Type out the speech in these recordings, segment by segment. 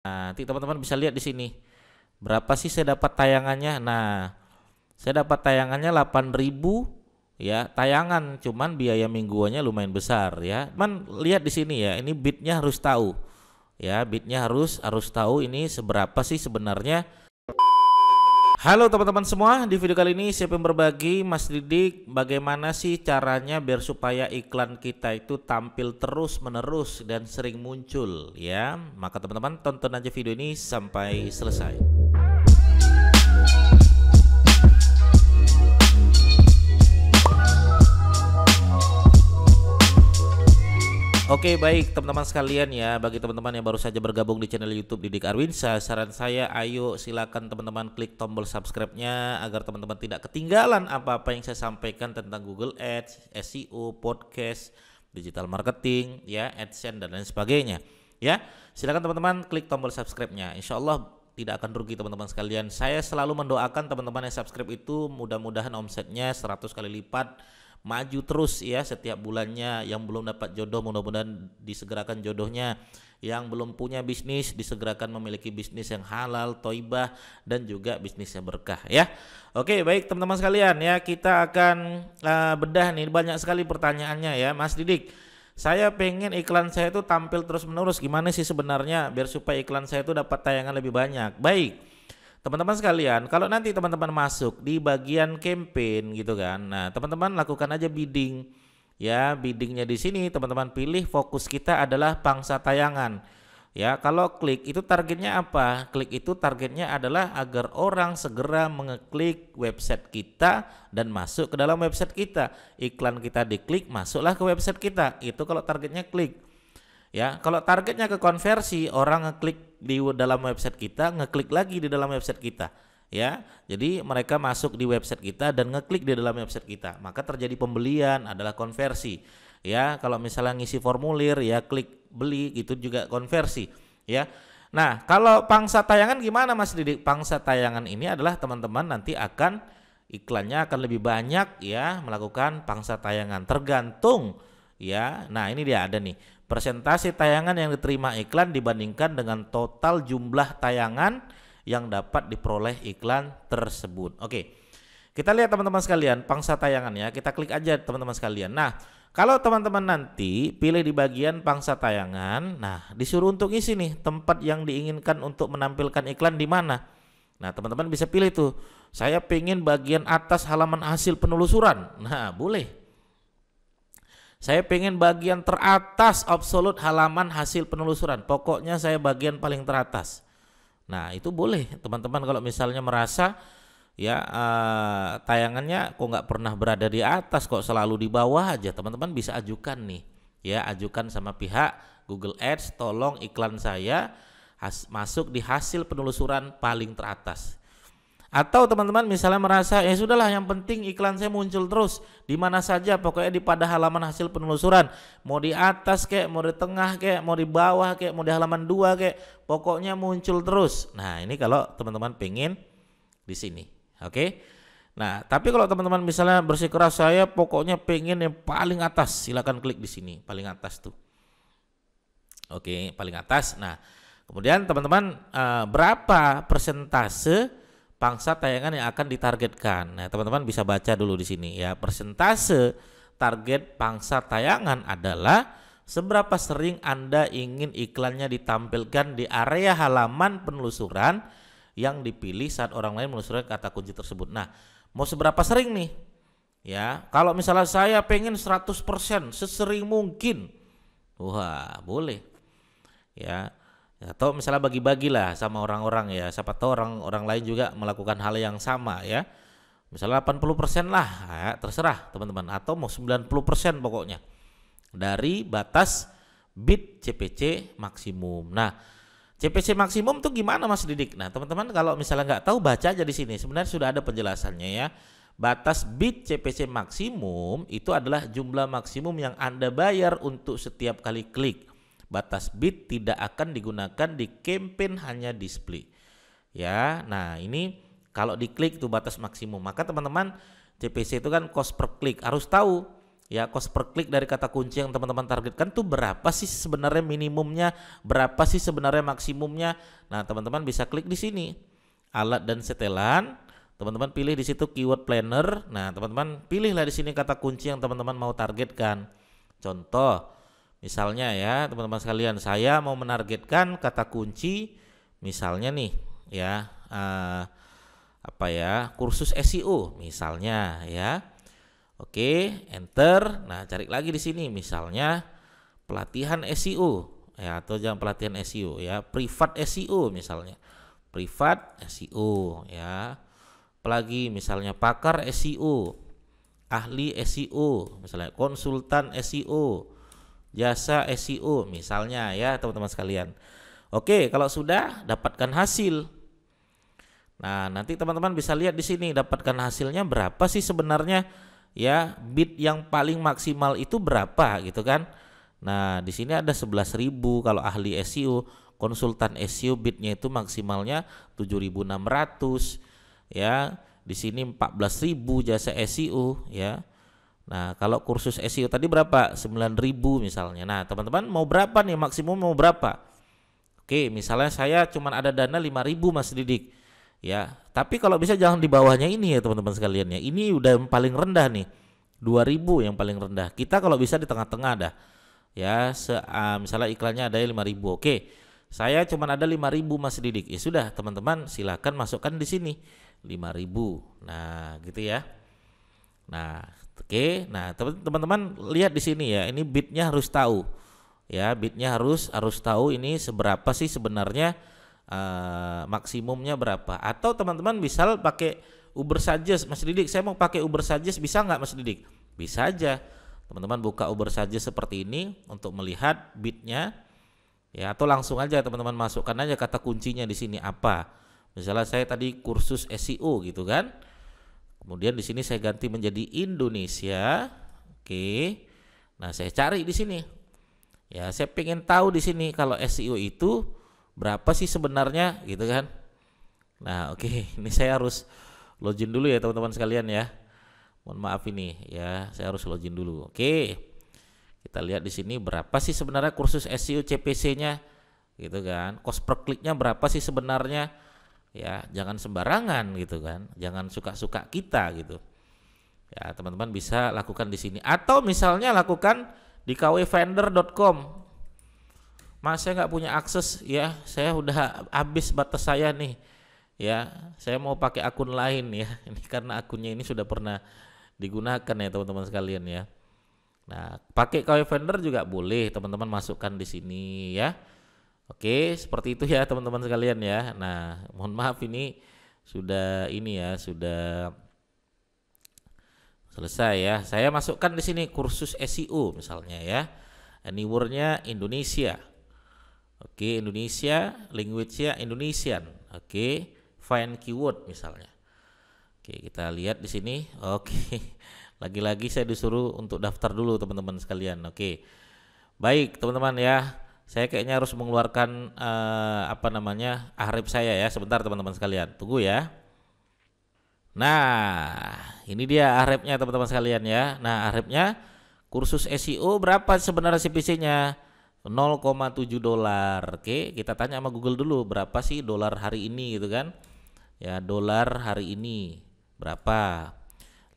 Nanti teman-teman bisa lihat di sini. Berapa sih saya dapat tayangannya? Nah, saya dapat tayangannya 8.000 ya, tayangan, cuman biaya mingguannya lumayan besar ya. Cuman lihat di sini ya, ini bitnya harus tahu. Ya, bitnya harus tahu ini seberapa sih sebenarnya. Halo teman-teman semua, di video kali ini saya pengen berbagi Mas Didik bagaimana sih caranya biar supaya iklan kita itu tampil terus menerus dan sering muncul ya. Maka teman-teman tonton aja video ini sampai selesai. Oke, baik teman-teman sekalian ya, bagi teman-teman yang baru saja bergabung di channel YouTube Didik Arwinsa, saran saya ayo silakan teman-teman klik tombol subscribe-nya agar teman-teman tidak ketinggalan apa-apa yang saya sampaikan tentang Google Ads, SEO, podcast, digital marketing, ya, AdSense dan lain sebagainya. Ya, silakan teman-teman klik tombol subscribe-nya. Insya Allah tidak akan rugi teman-teman sekalian. Saya selalu mendoakan teman-teman yang subscribe itu mudah-mudahan omsetnya 100 kali lipat, maju terus ya setiap bulannya. Yang belum dapat jodoh mudah-mudahan disegerakan jodohnya, yang belum punya bisnis disegerakan memiliki bisnis yang halal, toibah, dan juga bisnis yang berkah ya. Oke, baik teman-teman sekalian ya, kita akan bedah nih, banyak sekali pertanyaannya ya. Mas Didik, saya pengen iklan saya itu tampil terus menerus, gimana sih sebenarnya biar supaya iklan saya itu dapat tayangan lebih banyak? Baik teman-teman sekalian, kalau nanti teman-teman masuk di bagian campaign gitu kan, nah teman-teman lakukan aja bidding ya. Biddingnya di sini teman-teman pilih fokus kita adalah pangsa tayangan ya. Kalau klik itu targetnya apa? Klik itu targetnya adalah agar orang segera mengeklik website kita dan masuk ke dalam website kita. Iklan kita diklik, masuklah ke website kita. Itu kalau targetnya klik. Ya, kalau targetnya ke konversi, orang ngeklik di dalam website kita, ngeklik lagi di dalam website kita. Ya, jadi mereka masuk di website kita dan ngeklik di dalam website kita, maka terjadi pembelian, adalah konversi. Ya, kalau misalnya ngisi formulir, ya klik beli, itu juga konversi. Ya, nah kalau pangsa tayangan gimana Mas Didik? Pangsa tayangan ini adalah teman-teman nanti akan iklannya akan lebih banyak ya, melakukan pangsa tayangan tergantung ya. Nah ini dia ada nih, persentase tayangan yang diterima iklan dibandingkan dengan total jumlah tayangan yang dapat diperoleh iklan tersebut. Oke, kita lihat teman-teman sekalian pangsa tayangan ya, kita klik aja teman-teman sekalian. Nah kalau teman-teman nanti pilih di bagian pangsa tayangan, nah disuruh untuk isi nih tempat yang diinginkan untuk menampilkan iklan di mana. Nah teman-teman bisa pilih tuh, saya pengen bagian atas halaman hasil penelusuran. Nah boleh. Saya pengen bagian teratas absolut halaman hasil penelusuran, pokoknya saya bagian paling teratas. Nah itu boleh teman-teman. Kalau misalnya merasa ya tayangannya kok nggak pernah berada di atas, kok selalu di bawah aja, teman-teman bisa ajukan nih ya, ajukan sama pihak Google Ads, tolong iklan saya masuk di hasil penelusuran paling teratas. Atau teman-teman misalnya merasa ya sudahlah, yang penting iklan saya muncul terus di mana saja, pokoknya di pada halaman hasil penelusuran, mau di atas kek, mau di tengah kek, mau di bawah kek, mau di halaman 2 kek, pokoknya muncul terus. Nah ini kalau teman-teman pengen di sini. Oke. Nah tapi kalau teman-teman misalnya bersikeras saya pokoknya pengen yang paling atas, silakan klik di sini paling atas tuh. Oke, paling atas. Nah kemudian teman-teman berapa persentase pangsa tayangan yang akan ditargetkan? Nah, teman-teman bisa baca dulu di sini ya. Persentase target pangsa tayangan adalah seberapa sering Anda ingin iklannya ditampilkan di area halaman penelusuran yang dipilih saat orang lain menelusuri kata kunci tersebut. Nah, mau seberapa sering nih? Ya, kalau misalnya saya pengen 100% sesering mungkin. Wah, boleh. Ya. Atau misalnya bagi-bagilah sama orang-orang ya, siapa tahu orang-orang lain juga melakukan hal yang sama ya. Misalnya 80% lah ya, terserah teman-teman, atau mau 90% pokoknya dari batas bid CPC maksimum. Nah CPC maksimum tuh gimana Mas Didik? Nah teman-teman kalau misalnya nggak tahu, baca aja di sini, sebenarnya sudah ada penjelasannya ya. Batas bid CPC maksimum itu adalah jumlah maksimum yang Anda bayar untuk setiap kali klik. Batas bid tidak akan digunakan di campaign, hanya display ya. Nah ini kalau diklik itu batas maksimum, maka teman-teman CPC itu kan cost per klik, harus tahu ya cost per klik dari kata kunci yang teman-teman targetkan tuh berapa sih sebenarnya minimumnya, berapa sih sebenarnya maksimumnya. Nah, teman-teman bisa klik di sini alat dan setelan, teman-teman pilih di situ keyword planner. Nah, teman-teman pilihlah di sini kata kunci yang teman-teman mau targetkan. Contoh misalnya ya teman-teman sekalian, saya mau menargetkan kata kunci misalnya nih ya apa ya, kursus SEO misalnya ya. Oke, enter. Nah, cari lagi di sini misalnya pelatihan SEO ya, atau jangan pelatihan SEO ya, privat SEO misalnya. Privat SEO ya. Apalagi misalnya pakar SEO, ahli SEO, misalnya konsultan SEO, jasa SEO misalnya ya teman-teman sekalian. Oke, kalau sudah dapatkan hasil. Nah, nanti teman-teman bisa lihat di sini dapatkan hasilnya berapa sih sebenarnya ya, bid yang paling maksimal itu berapa gitu kan. Nah, di sini ada 11.000 kalau ahli SEO, konsultan SEO bidnya itu maksimalnya 7.600 ya. Di sini 14.000 jasa SEO ya. Nah, kalau kursus SEO tadi berapa? 9.000 misalnya. Nah, teman-teman mau berapa nih, maksimum mau berapa? Oke, misalnya saya cuma ada dana 5.000 Mas Didik ya, tapi kalau bisa jangan di bawahnya ini ya teman-teman sekalian ya. Ini udah yang paling rendah nih, 2.000 yang paling rendah. Kita kalau bisa di tengah-tengah dah ya. Misalnya iklannya ada 5.000. Oke, saya cuma ada 5.000 Mas Didik. Ya sudah teman-teman silakan masukkan di sini 5.000. Nah gitu ya. Nah oke, nah teman-teman lihat di sini ya, ini bidnya harus tahu ya, bidnya harus tahu ini seberapa sih sebenarnya, maksimumnya berapa. Atau teman-teman bisa pakai Uber Suggest. Mas Didik, saya mau pakai Uber Suggest, bisa nggak Mas Didik? Bisa aja, teman-teman buka Uber Suggest seperti ini untuk melihat bidnya ya, atau langsung aja teman-teman masukkan aja kata kuncinya di sini apa. Misalnya saya tadi kursus SEO gitu kan, kemudian di sini saya ganti menjadi Indonesia. Oke, nah saya cari di sini ya, saya pengen tahu di sini kalau SEO itu berapa sih sebenarnya gitu kan. Nah oke, ini saya harus login dulu ya teman-teman sekalian ya, mohon maaf ini ya, saya harus login dulu. Oke, kita lihat di sini berapa sih sebenarnya kursus SEO CPC-nya gitu kan, cost per kliknya berapa sih sebenarnya ya. Jangan sembarangan gitu kan, jangan suka-suka kita gitu ya. Teman-teman bisa lakukan di sini, atau misalnya lakukan di kwvendor.com. Mas, saya nggak punya akses ya, saya udah habis batas saya nih ya, saya mau pakai akun lain ya. Ini karena akunnya ini sudah pernah digunakan ya teman-teman sekalian ya. Nah, pakai KW Vendor juga boleh teman-teman masukkan di sini ya. Oke, seperti itu ya teman-teman sekalian ya. Nah, mohon maaf ini sudah sudah selesai ya. Saya masukkan di sini kursus SEO misalnya ya. Anywhere-nya Indonesia. Oke, Indonesia, language-nya Indonesian. Oke, find keyword misalnya. Oke, kita lihat di sini. Oke. Lagi-lagi saya disuruh untuk daftar dulu teman-teman sekalian. Oke. Baik, teman-teman ya. Saya kayaknya harus mengeluarkan Ahref saya ya. Sebentar teman-teman sekalian. Tunggu ya. Nah, ini dia Ahrefnya teman-teman sekalian ya. Nah, Ahrefnya kursus SEO berapa sebenarnya CPC-nya? $0,7. Oke, kita tanya sama Google dulu berapa sih dolar hari ini gitu kan. Ya, dolar hari ini berapa?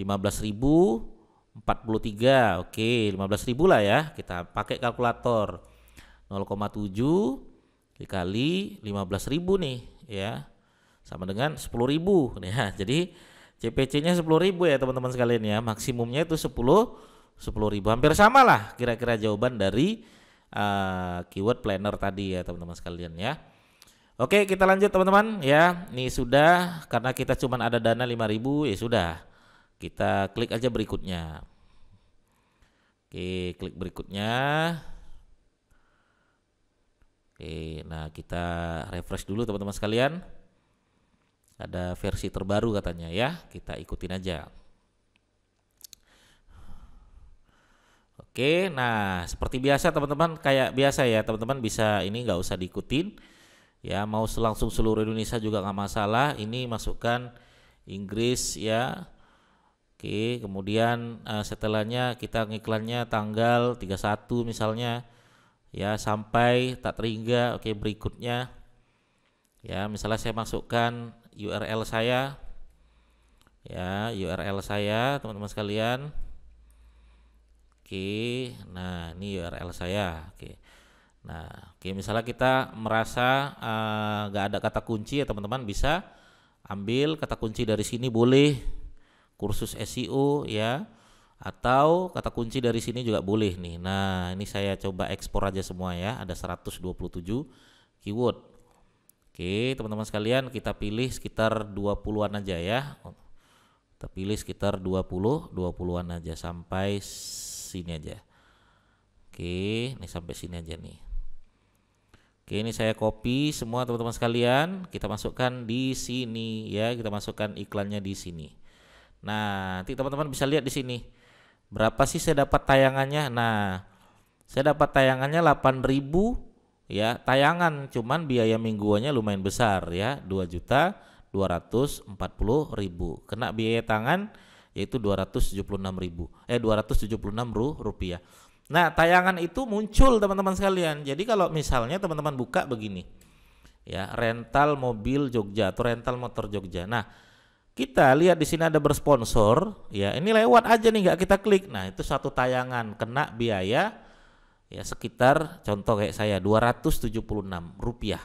15.043. Oke, 15.000 lah ya. Kita pakai kalkulator. 0,7 dikali 15.000 nih ya, sama dengan 10.000 ya. Jadi CPC-nya 10.000 ya teman-teman sekalian ya. Maksimumnya itu 10.000. Hampir sama lah kira-kira jawaban dari keyword planner tadi ya teman-teman sekalian ya. Oke, kita lanjut teman-teman ya. Ini sudah, karena kita cuma ada dana 5.000 ya sudah. Kita klik aja berikutnya. Oke, klik berikutnya. Oke, nah kita refresh dulu teman-teman sekalian. Ada versi terbaru katanya ya. Kita ikutin aja. Oke, nah seperti biasa teman-teman, kayak biasa ya teman-teman, bisa ini nggak usah diikutin ya, mau langsung seluruh Indonesia juga nggak masalah. Ini masukkan Inggris ya, Oke, kemudian setelahnya kita ngiklannya tanggal 31 misalnya ya sampai tak terhingga. Oke, berikutnya ya misalnya saya masukkan URL saya ya, URL saya teman-teman sekalian. Oke, nah ini URL saya. Oke, nah oke, misalnya kita merasa nggak ada kata kunci ya teman-teman, bisa ambil kata kunci dari sini, boleh kursus SEO ya, atau kata kunci dari sini juga boleh nih. Nah ini saya coba ekspor aja semua ya, ada 127 keyword. Oke teman-teman sekalian, kita pilih sekitar 20-an aja ya, kita pilih sekitar 20-an aja sampai sini aja. Oke, ini sampai sini aja nih. Oke, ini saya copy semua teman-teman sekalian, kita masukkan di sini ya, kita masukkan iklannya di sini. Nah, nanti teman-teman bisa lihat di sini berapa sih saya dapat tayangannya. Nah, saya dapat tayangannya 8.000 ya, tayangan, cuman biaya mingguannya lumayan besar ya, 2.240.000. Kena biaya tangan yaitu 276.000 rupiah. Nah, tayangan itu muncul teman-teman sekalian. Jadi kalau misalnya teman-teman buka begini ya, rental mobil Jogja atau rental motor Jogja. Nah, kita lihat di sini ada bersponsor ya, ini lewat aja nih, nggak kita klik. Nah itu satu tayangan kena biaya ya sekitar, contoh kayak saya 276 rupiah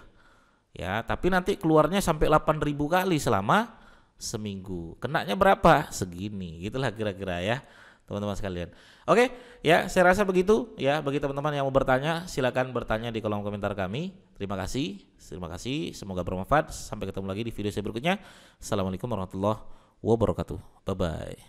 ya, tapi nanti keluarnya sampai 8.000 kali selama seminggu. Kenanya berapa? Segini, gitulah kira-kira ya teman-teman sekalian. Oke ya, saya rasa begitu ya. Bagi teman-teman yang mau bertanya, silakan bertanya di kolom komentar kami. Terima kasih, semoga bermanfaat. Sampai ketemu lagi di video saya berikutnya. Assalamualaikum warahmatullahi wabarakatuh. Bye bye.